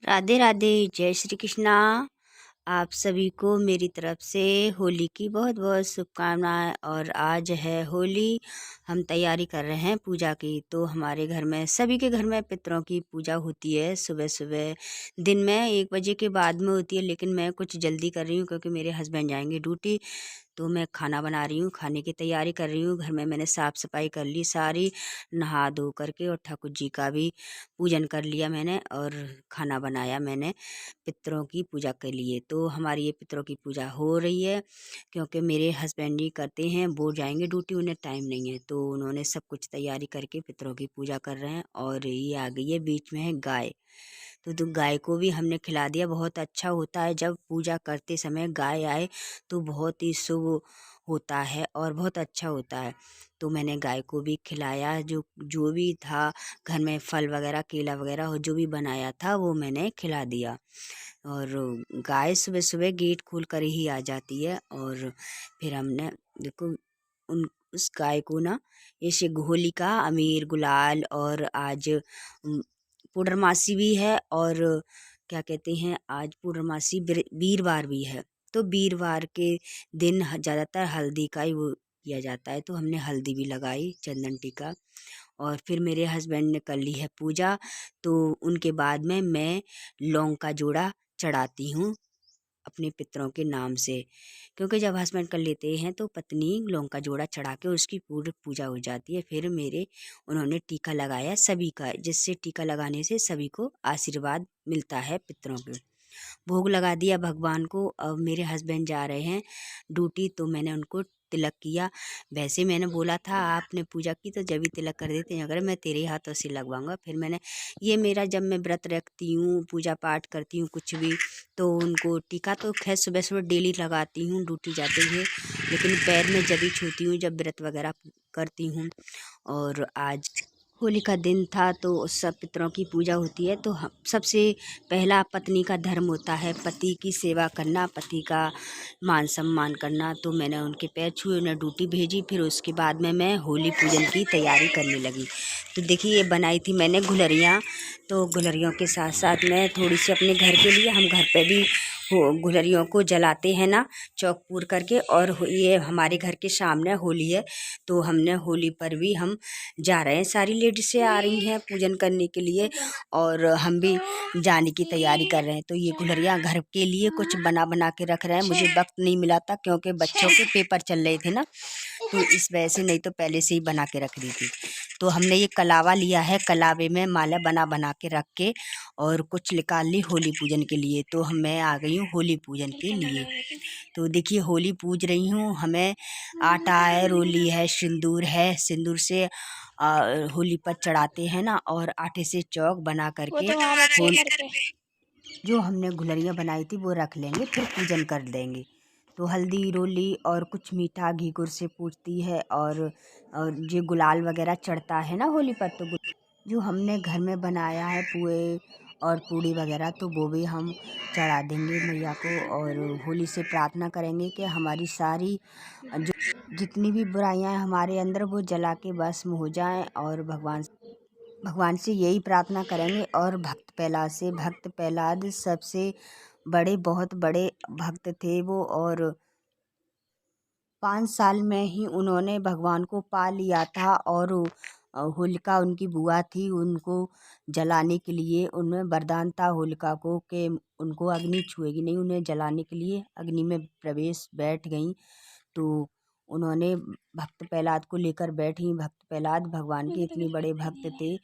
राधे राधे, जय श्री कृष्णा। आप सभी को मेरी तरफ से होली की बहुत बहुत शुभकामनाएं। और आज है होली, हम तैयारी कर रहे हैं पूजा की। तो हमारे घर में, सभी के घर में पितरों की पूजा होती है सुबह सुबह। दिन में 1 बजे के बाद में होती है, लेकिन मैं कुछ जल्दी कर रही हूँ क्योंकि मेरे हस्बैंड जाएंगे ड्यूटी। तो मैं खाना बना रही हूँ, खाने की तैयारी कर रही हूँ। घर में मैंने साफ़ सफाई कर ली सारी, नहा धो करके, और ठाकुर जी का भी पूजन कर लिया मैंने, और खाना बनाया मैंने पितरों की पूजा के लिए। तो हमारी ये पितरों की पूजा हो रही है क्योंकि मेरे हस्बैंड जी करते हैं, वो जाएंगे ड्यूटी, उन्हें टाइम नहीं है। तो उन्होंने सब कुछ तैयारी करके पितरों की पूजा कर रहे हैं। और ये आ गई है, बीच में है गाय। तो गाय को भी हमने खिला दिया। बहुत अच्छा होता है जब पूजा करते समय गाय आए, तो बहुत ही शुभ होता है और बहुत अच्छा होता है। तो मैंने गाय को भी खिलाया, जो जो भी था घर में, फल वगैरह, केला वगैरह जो भी बनाया था वो मैंने खिला दिया। और गाय सुबह सुबह गेट खोल कर ही आ जाती है। और फिर हमने, देखो, उन उस गाय को ना, ऐसे होलिका, अमीर, गुलाल, और आज पूर्णमासी भी है, और क्या कहते हैं, आज पूर्णमासी वीरवार भी है। तो वीरवार के दिन ज़्यादातर हल्दी का ही वो किया जाता है। तो हमने हल्दी भी लगाई, चंदन टीका। और फिर मेरे हस्बैंड ने कर ली है पूजा। तो उनके बाद में मैं लौंग का जोड़ा चढ़ाती हूँ अपने पितरों के नाम से, क्योंकि जब हस्बैंड कर लेते हैं तो पत्नी लौंग का जोड़ा चढ़ा के उसकी पूरी पूजा हो जाती है। फिर मेरे, उन्होंने टीका लगाया सभी का, जिससे टीका लगाने से सभी को आशीर्वाद मिलता है पितरों के। भोग लगा दिया भगवान को। अब मेरे हस्बैंड जा रहे हैं ड्यूटी, तो मैंने उनको तिलक किया। वैसे मैंने बोला था आपने पूजा की तो जब भी तिलक कर देते हैं, अगर मैं तेरे हाथों से लगवाऊंगा। फिर मैंने, ये मेरा, जब मैं व्रत रखती हूँ, पूजा पाठ करती हूँ कुछ भी, तो उनको टीका तो खैर सुबह सुबह डेली लगाती हूँ ड्यूटी जाते हुए, लेकिन पैर में जब भी छूती हूँ, जब व्रत वगैरह करती हूँ। और आज होली का दिन था, तो सब पितरों की पूजा होती है। तो हम सबसे पहला पत्नी का धर्म होता है पति की सेवा करना, पति का मान सम्मान करना। तो मैंने उनके पैर छुए, उन्हें ड्यूटी भेजी। फिर उसके बाद में मैं होली पूजन की तैयारी करने लगी। तो देखिए, ये बनाई थी मैंने गुलरियाँ। तो गुलरियों के साथ साथ मैं थोड़ी सी अपने घर के लिए, हम घर पे भी हो गुलरियों को जलाते हैं ना, चौक पूर करके। और ये हमारे घर के सामने होली है, तो हमने होली पर भी हम जा रहे हैं, सारी लेडीसें आ रही हैं पूजन करने के लिए, और हम भी जाने की तैयारी कर रहे हैं। तो ये गुलरियाँ घर के लिए कुछ बना बना के रख रहे हैं। मुझे वक्त नहीं मिला था क्योंकि बच्चों के पेपर चल रहे थे ना, तो इस वजह से, नहीं तो पहले से ही बना के रख दी थी। तो हमने ये कलावा लिया है, कलावे में माला बना बना के रख के, और कुछ निकाल ली होली पूजन के लिए। तो मैं आ गई हूँ होली पूजन के लिए। तो देखिए, होली पूज रही हूँ। हमें आटा है, रोली है, सिंदूर है, सिंदूर से होली पर चढ़ाते हैं ना, और आटे से चौक बना वो करके तो वहाँ रखे होली, घर पे। जो हमने गुलरियाँ बनाई थी वो रख लेंगे, फिर पूजन कर देंगे। तो हल्दी, रोली और कुछ मीठा घी गुड़ से पूजती है। और जो गुलाल वगैरह चढ़ता है ना होली पर, तो जो हमने घर में बनाया है पुए और पूड़ी वगैरह, तो वो भी हम चढ़ा देंगे मैया को। और होली से प्रार्थना करेंगे कि हमारी सारी जो जितनी भी बुराइयां हैं हमारे अंदर, वो जला के भस्म हो जाएं। और भगवान से यही प्रार्थना करेंगे। और भक्त प्रहलाद से, भक्त प्रहलाद सबसे बड़े, बहुत बड़े भक्त थे वो। और 5 साल में ही उन्होंने भगवान को पा लिया था। और होलिका उनकी बुआ थी, उनको जलाने के लिए उनमें वरदान था होलिका को कि उनको अग्नि छुएगी नहीं। उन्हें जलाने के लिए अग्नि में प्रवेश बैठ गई। तो उन्होंने भक्त प्रहलाद को लेकर बैठी। भक्त प्रहलाद भगवान के इतने बड़े भक्त थे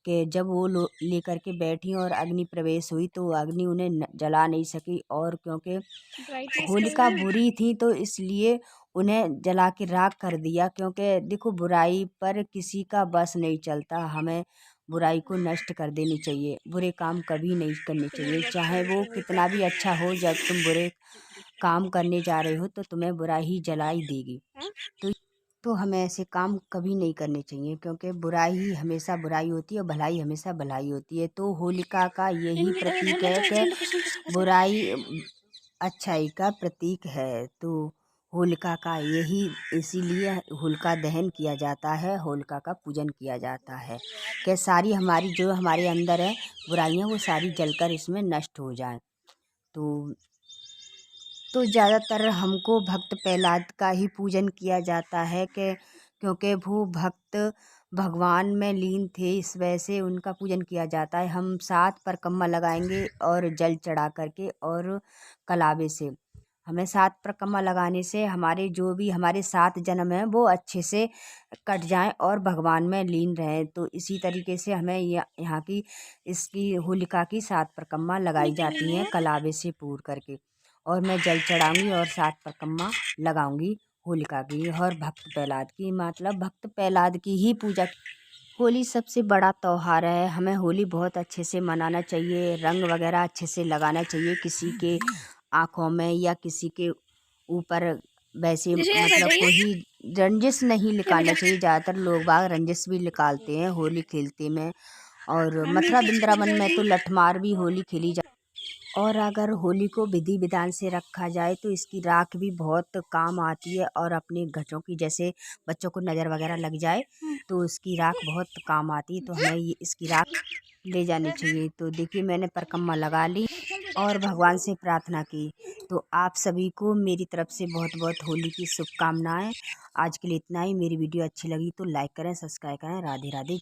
कि जब वो लेकर के बैठी और अग्नि प्रवेश हुई, तो अग्नि उन्हें जला नहीं सकी। और क्योंकि ड्राई पीस होलिका करना है। बुरी थी, तो इसलिए उन्हें जला के राख कर दिया। क्योंकि देखो, बुराई पर किसी का बस नहीं चलता। हमें बुराई को नष्ट कर देनी चाहिए, बुरे काम कभी नहीं करने चाहिए, चाहे वो कितना भी अच्छा हो। जब तुम बुरे काम करने जा रहे हो, तो तुम्हें बुराई ही जला ही देगी। हाँ? तो तो हमें ऐसे काम कभी नहीं करने चाहिए, क्योंकि बुराई ही हमेशा बुराई होती है और भलाई हमेशा भलाई होती है। तो होलिका का यही प्रतीक है कि बुराई अच्छाई का प्रतीक है। तो होलिका का यही इसीलिए होलिका दहन किया जाता है, होलिका का पूजन किया जाता है कि सारी हमारी जो हमारे अंदर है बुराइयां वो सारी जलकर इसमें नष्ट हो जाएं। तो ज़्यादातर हमको भक्त प्रहलाद का ही पूजन किया जाता है कि क्योंकि वो भक्त भगवान में लीन थे, इस वजह से उनका पूजन किया जाता है। हम 7 परिक्रमा लगाएंगे और जल चढ़ा करके और कलावे से हमें 7 परिक्रमा लगाने से हमारे जो भी हमारे 7 जन्म हैं वो अच्छे से कट जाएं और भगवान में लीन रहें। तो इसी तरीके से हमें यहाँ की इसकी होलिका की 7 परिक्रमा लगाई जाती हैं कलावे से पूर करके, और मैं जल चढ़ाऊंगी और 7 परिक्रमा लगाऊंगी होलिका की और भक्त प्रहलाद की, मतलब भक्त प्रहलाद की ही पूजा। होली सबसे बड़ा त्योहार है, हमें होली बहुत अच्छे से मनाना चाहिए, रंग वगैरह अच्छे से लगाना चाहिए, किसी के आँखों में या किसी के ऊपर वैसे मतलब कोई रंजिश नहीं निकालना चाहिए। ज़्यादातर लोग बाग रंजिश भी निकालते हैं होली खेलते में, और मथुरा वृंदावन में तो लठमार भी होली खेली जा। और अगर होली को विधि विधान से रखा जाए तो इसकी राख भी बहुत काम आती है, और अपने घरों की जैसे बच्चों को नज़र वगैरह लग जाए तो इसकी राख बहुत काम आती है, तो हमें ये इसकी राख ले जानी चाहिए। तो देखिए मैंने परिक्रमा लगा ली और भगवान से प्रार्थना की। तो आप सभी को मेरी तरफ से बहुत बहुत होली की शुभकामनाएं। आज के लिए इतना ही। मेरी वीडियो अच्छी लगी तो लाइक करें, सब्सक्राइब करें। राधे राधे। जय